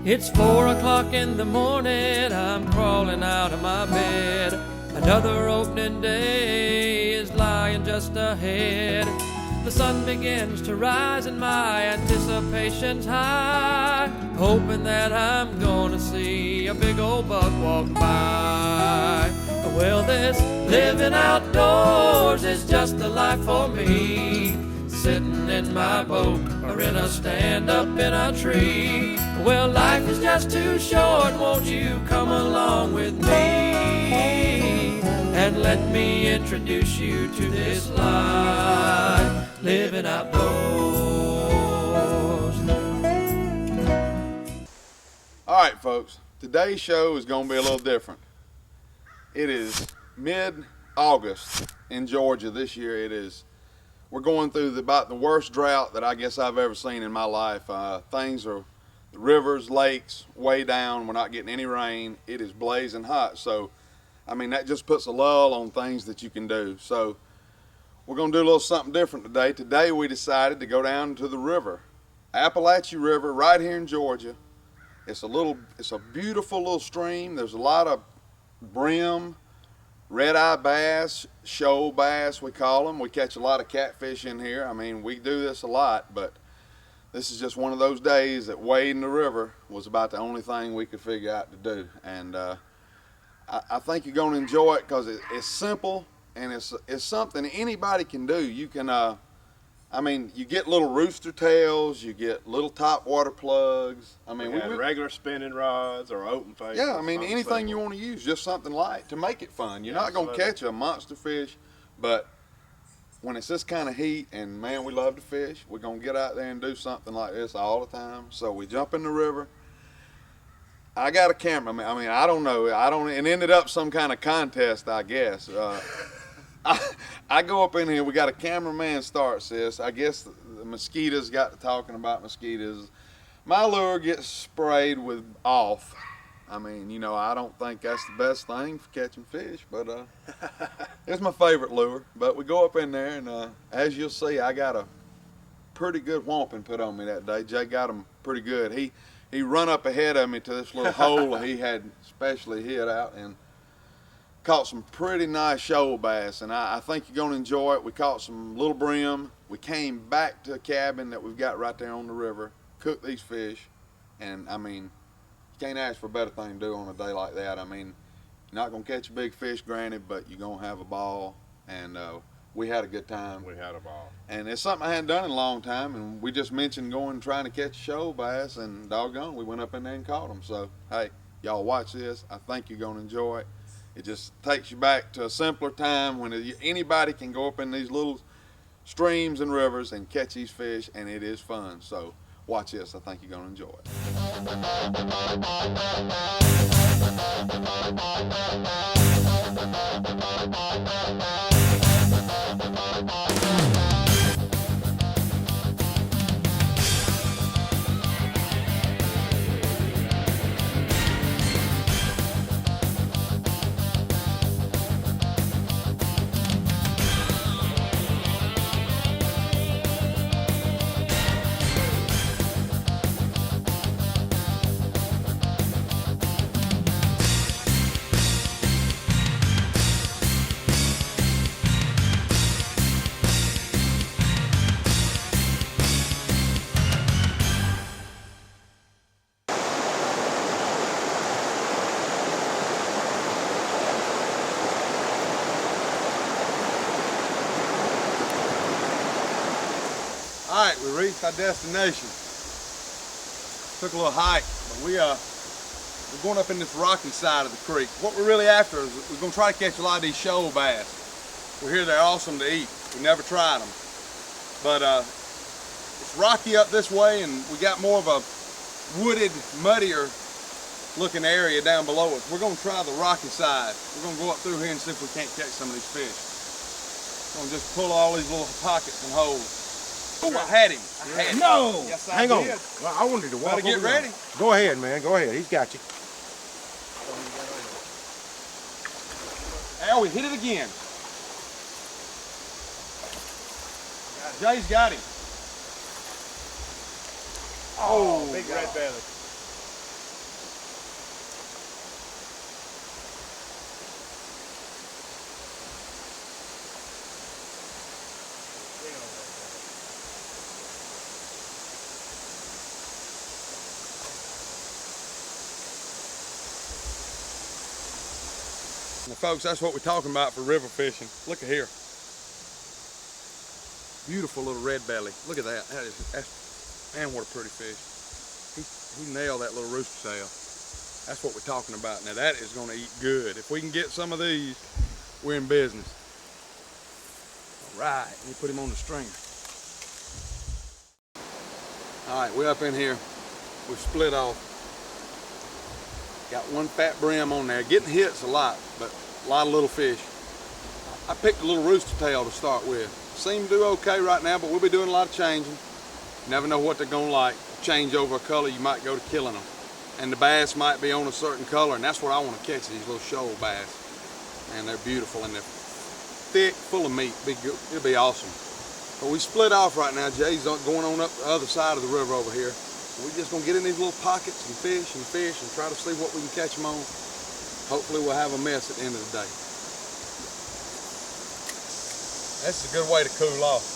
It's 4 o'clock in the morning, I'm crawling out of my bed. Another opening day is lying just ahead. The sun begins to rise and my anticipation's high, hoping that I'm gonna see a big old buck walk by. Well, this living outdoors is just the life for me, sitting in my boat or in a stand up in a tree. Well, life is just too short, won't you come along with me and let me introduce you to this life, living outdoors. All right, folks, today's show is going to be a little different. It is mid-August in Georgia this year. We're going through about the worst drought that I guess I've ever seen in my life. The rivers, lakes, way down. We're not getting any rain. It is blazing hot. So, I mean, that just puts a lull on things that you can do. So, we're going to do a little something different today. Today, we decided to go down to the river, Apalachee River, right here in Georgia. It's a beautiful little stream. There's a lot of brim, red-eye bass, shoal bass, we call them. We catch a lot of catfish in here. I mean, we do this a lot, but this is just one of those days that wading the river was about the only thing we could figure out to do. And I think you're going to enjoy it because it's simple and it's something anybody can do. You can, I mean, you get little rooster tails, you get little top water plugs. I mean, we have regular spinning rods or open face. Yeah, I mean, anything you want to use, just something light to make it fun. You're not going to catch a monster fish, but when it's this kind of heat, and man, we love to fish, we're going to get out there and do something like this all the time. So we jump in the river. I got a camera. I mean, I don't know. It ended up some kind of contest, I guess. I go up in here, we got a cameraman starts this. I guess the mosquitoes got to talking about mosquitoes. My lure gets sprayed with off. I mean, you know, I don't think that's the best thing for catching fish, but it's my favorite lure. But we go up in there, and as you'll see, I got a pretty good whomping put on me that day. Jay got him pretty good. He run up ahead of me to this little hole he had specially hid out, and caught some pretty nice shoal bass, and I think you're going to enjoy it. We caught some little brim. We came back to a cabin that we've got right there on the river, cooked these fish, and I mean, you can't ask for a better thing to do on a day like that. I mean, you're not going to catch a big fish, granted, but you're going to have a ball, and we had a good time. We had a ball. And it's something I hadn't done in a long time, and we just mentioned going and trying to catch a shoal bass, and doggone, we went up in there and caught them. So, hey, y'all watch this. I think you're going to enjoy it. It just takes you back to a simpler time when anybody can go up in these little streams and rivers and catch these fish, and it is fun. So watch this. I think you're going to enjoy it. All right, we reached our destination. Took a little hike, but we're going up in this rocky side of the creek. What we're really after is we're going to try to catch a lot of these shoal bass. We hear they're awesome to eat. We never tried them, but it's rocky up this way, and we got more of a wooded, muddier looking area down below us. We're going to try the rocky side. We're going to go up through here and see if we can't catch some of these fish. We're going to just pull all these little pockets and holes. Oh, I had him. No! Yes, Hang I on. did. Well, I wanted to walk Better get over ready. there. Go ahead, man. Go ahead. He's got you. Oh, we hit it again. Jay's got him. Oh, big red belly. Now, folks, that's what we're talking about for river fishing. Look at here. Beautiful little red belly. Look at that. Man, what a pretty fish. He nailed that little rooster tail. That's what we're talking about. Now that is going to eat good. If we can get some of these, we're in business. All right, let me put him on the stringer. All right, we're up in here. We've split off. Got one fat brim on there. Getting hits a lot, but a lot of little fish. I picked a little rooster tail to start with. Seem to do okay right now, but we'll be doing a lot of changing. You never know what they're gonna like. Change over a color, you might go to killing them. And the bass might be on a certain color, and that's what I want to catch, these little shoal bass. And they're beautiful, and they're thick, full of meat. It'll be awesome. But we split off right now. Jay's going on up the other side of the river over here. We're just gonna get in these little pockets and fish and try to see what we can catch them on. Hopefully we'll have a mess at the end of the day. That's a good way to cool off.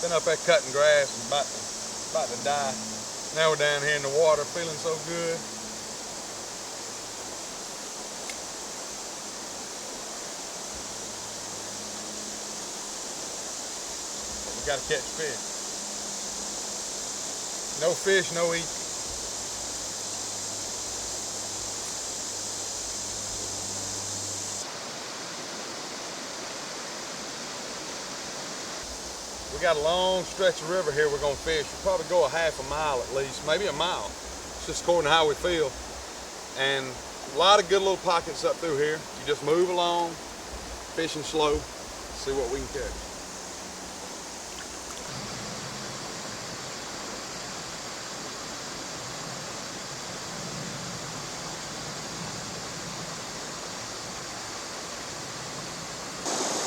Been up there cutting grass and about to die. Now we're down here in the water feeling so good. We gotta catch fish. No fish, no eat. We got a long stretch of river here we're gonna fish. We'll probably go a half a mile at least, maybe a mile. It's just according to how we feel. And a lot of good little pockets up through here. You just move along, fishing slow, see what we can catch.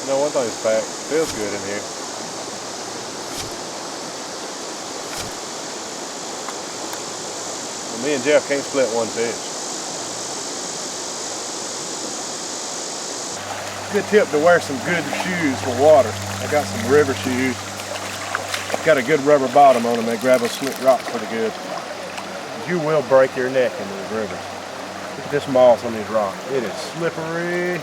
You know, one thing's fact, it feels good in here. Well, me and Jeff can't split one fish. Good tip to wear some good shoes for water. I got some river shoes. Got a good rubber bottom on them. They grab a slick rock pretty good. You will break your neck in these rivers. Look at this moss on these rocks. It is slippery.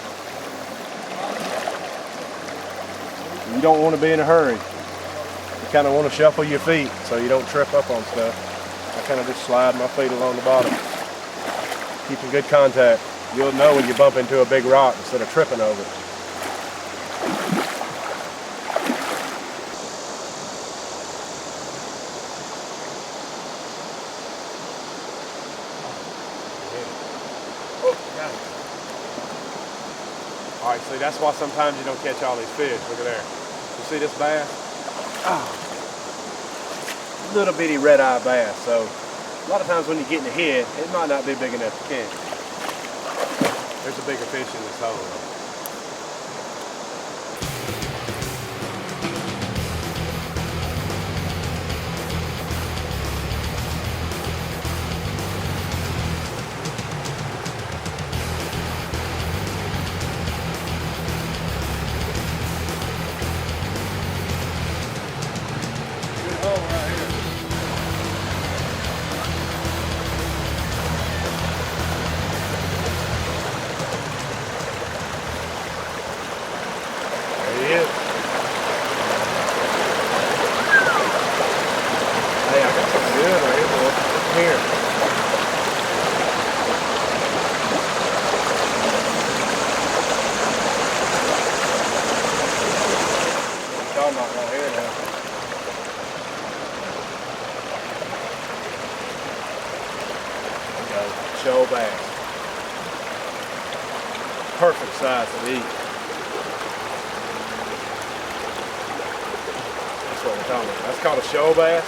You don't want to be in a hurry. You kind of want to shuffle your feet so you don't trip up on stuff. I kind of just slide my feet along the bottom. Keeping good contact. You'll know when you bump into a big rock instead of tripping over it. Oh, got it. All right, see, that's why sometimes you don't catch all these fish. Look at there. You see this bass? Oh, little bitty red-eye bass. So a lot of times when you get in the head, it might not be big enough to catch. There's a bigger fish in this hole though. Shoal bass. Perfect size to eat. That's what we're talking about. That's called a shoal bass.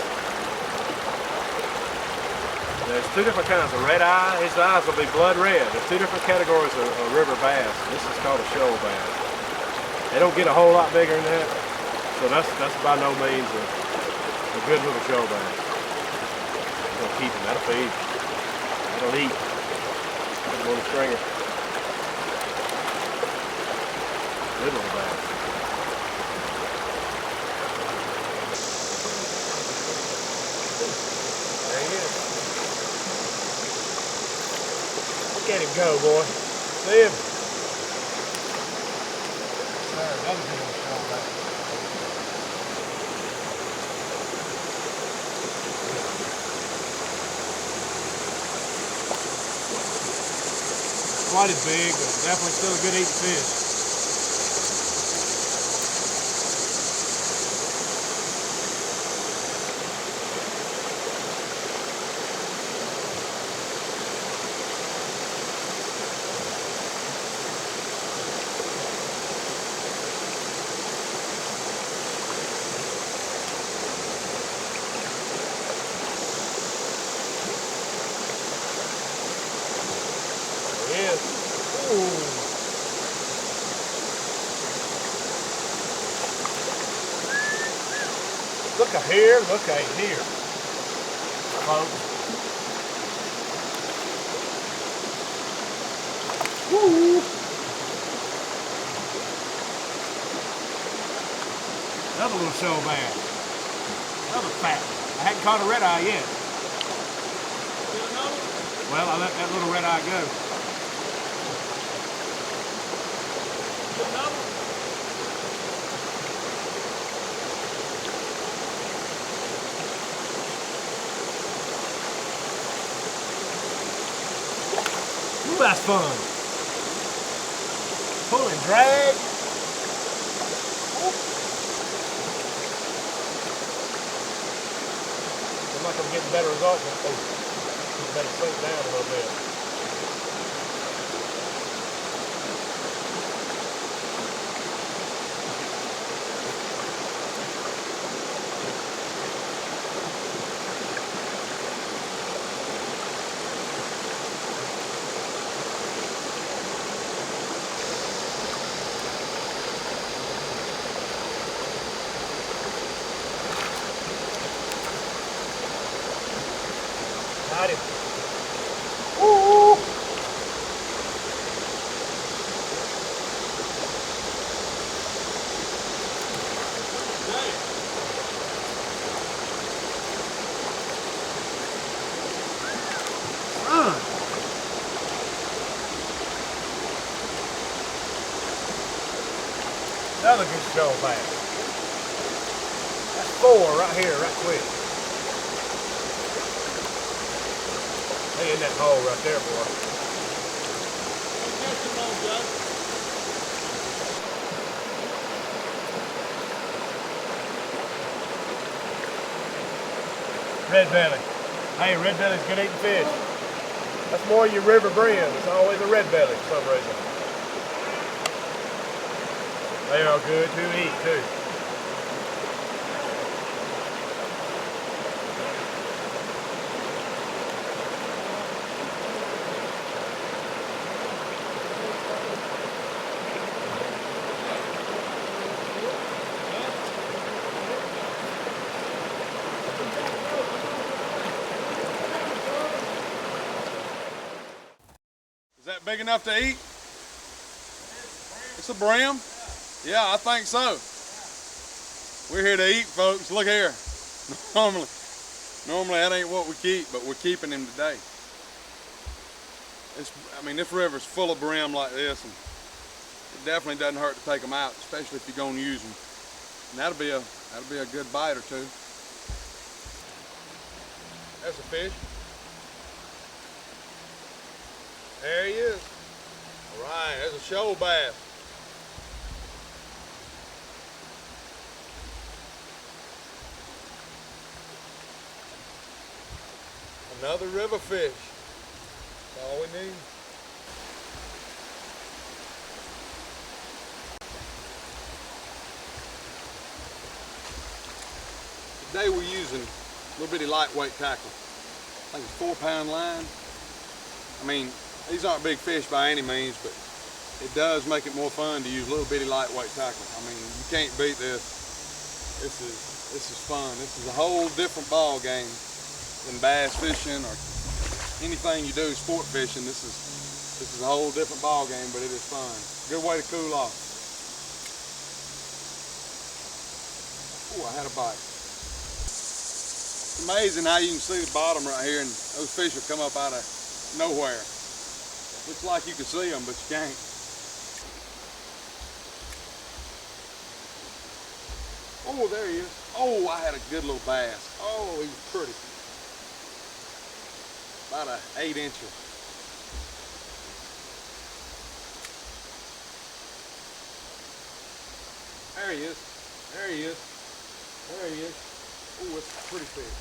There's two different kinds of red eye. His eyes will be blood red. There's two different categories of river bass. This is called a shoal bass. They don't get a whole lot bigger than that. So that's by no means a good little shoal bass. We're gonna keep him. That'll feed. That'll eat. Put him on the stringer. Good little bass. There he is. Look at him go, boy. See him? Another good one, shoal bass. Quite as big, but definitely still a good eating fish. Yes. Ooh. Look at here, folks. Woo. Another little shoal bass. Another fat one. I hadn't caught a red eye yet. Well, I let that little red eye go. Ooh, that's fun. Pull and drag. Looks like I'm getting better results. Oh, better sink down a little bit. Got him. Ooh. Another good shoal bass. That's 4 right here, right quick. Hey, in that hole right there, boy. Red belly. Hey, red belly's good eating fish. That's more your river brim. It's always a red belly for some reason. They are good to eat too. Is that big enough to eat? It's a brim? Yeah, I think so. We're here to eat, folks. Look here. Normally that ain't what we keep, but we're keeping him today. I mean, this river's full of brim like this, and it definitely doesn't hurt to take them out, especially if you're gonna use them. And that'll be a good bite or two. There's a fish. There he is. All right, there's a shoal bass. Another river fish. That's all we need. Today we're using a little bitty lightweight tackle. I think it's 4-pound line. I mean, these aren't big fish by any means, but it does make it more fun to use little bitty lightweight tackle. I mean, you can't beat this. This is fun. This is a whole different ball game than bass fishing or anything you do sport fishing. This is a whole different ball game, but it is fun. Good way to cool off. Oh, I had a bite. It's amazing how you can see the bottom right here, and those fish will come up out of nowhere. Looks like you can see them, but you can't. Oh, there he is. Oh, I had a good little bass. Oh, he was pretty. About an 8-incher. There he is. There he is. There he is. Oh, it's a pretty fish.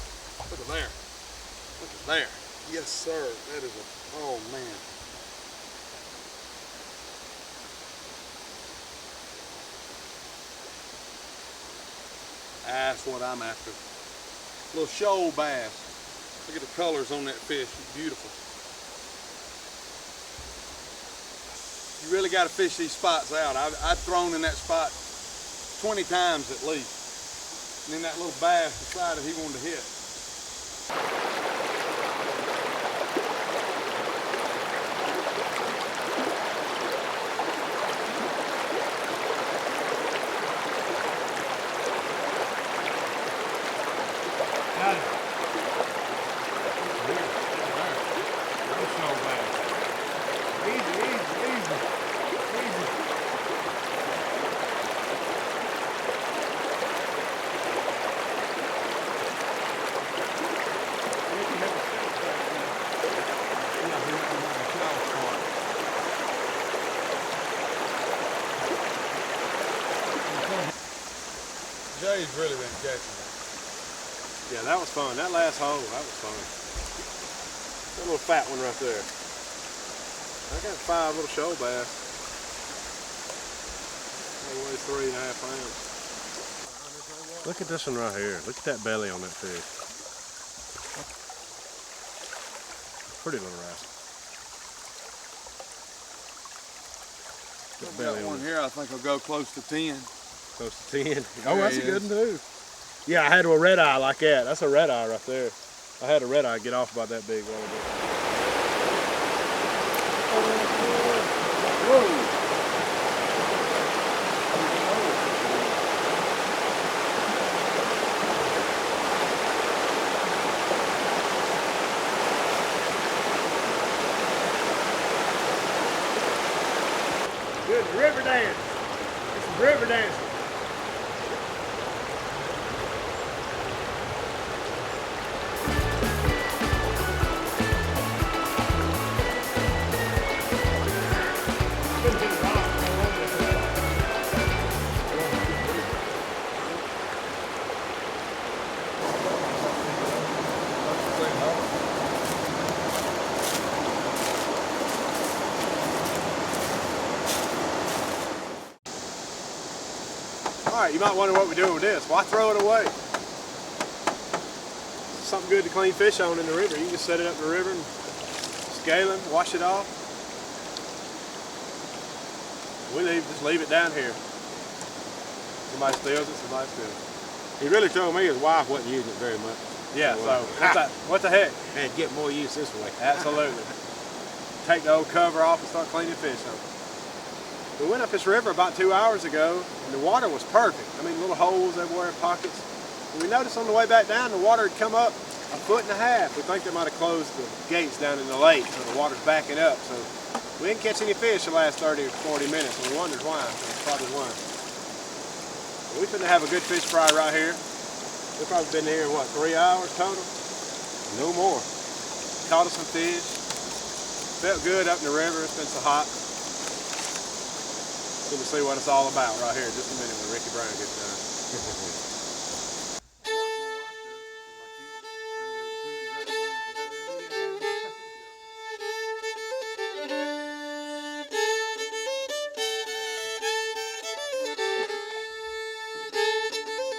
Look at there. Look at there. Yes, sir. That is a, oh man. That's what I'm after. Little shoal bass. Look at the colors on that fish. It's beautiful. You really got to fish these spots out. I've thrown in that spot 20 times at least. And then that little bass decided he wanted to hit. Got it. No shoal bass. Easy, easy, easy. Easy. Jay's really been catching it. Yeah, that was fun. That last hole, that was fun. That little fat one right there. I got 5 little shoal bass. They weigh 3.5 pounds. Look at this one right here. Look at that belly on that fish. Pretty little rascal. That belly That on one it. here I think will go close to 10. Close to 10. There Oh, that's he a good is. one too. Yeah, I had a red eye like that. That's a red eye right there. I had a red eye get off about that big one. Good river dance. This is river dancing. Alright, you might wonder what we're doing with this. Why throw it away? Something good to clean fish on in the river. You can just set it up in the river and scale them, wash it off. We just leave it down here. Somebody steals it, somebody steals it. He really told me his wife wasn't using it very much. Yeah, so what the heck? And get more use this way. Absolutely. Take the old cover off and start cleaning fish on it. We went up this river about 2 hours ago, and the water was perfect. I mean, little holes everywhere, pockets. And we noticed on the way back down, the water had come up 1.5 feet. We think they might have closed the gates down in the lake, so the water's backing up. So we didn't catch any fish the last 30 or 40 minutes, and we wondered why. That's probably why. We finna have a good fish fry right here. We've probably been here, what, 3 hours total? No more. Caught us some fish. Felt good up in the river. It's been so hot. Going to see what it's all about right here in just a minute when Ricky Brown gets done.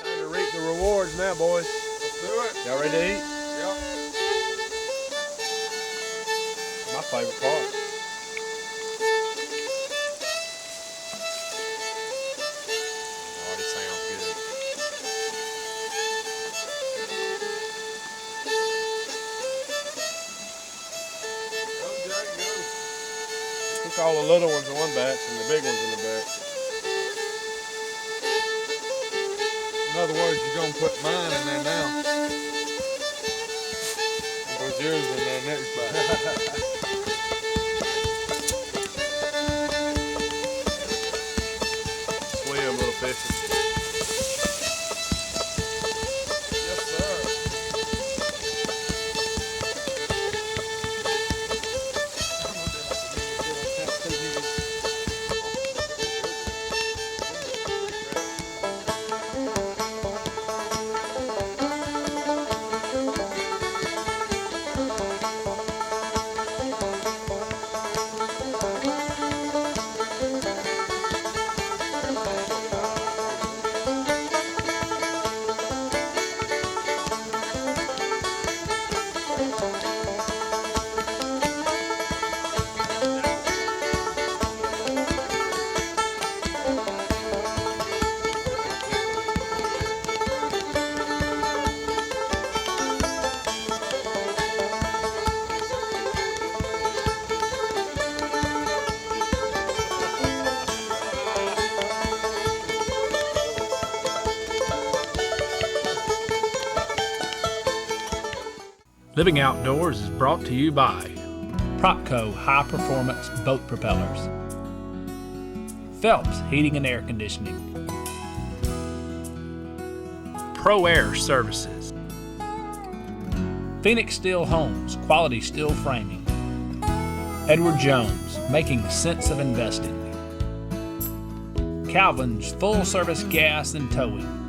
Time to reap the rewards now, boys. Let's do it. Y'all ready to eat? Yep. My favorite part. Already sounds good. Go, Jay, go. Cook all the little ones in one batch and the big ones in the batch. In other words, you're going to put mine in there now. And put yours in there next batch. Swim, little fishes. Living Outdoors is brought to you by Propco High Performance Boat Propellers, Phelps Heating and Air Conditioning, Pro Air Services, Phoenix Steel Homes, quality steel framing, Edward Jones, making sense of investing, Calvin's Full Service Gas and Towing,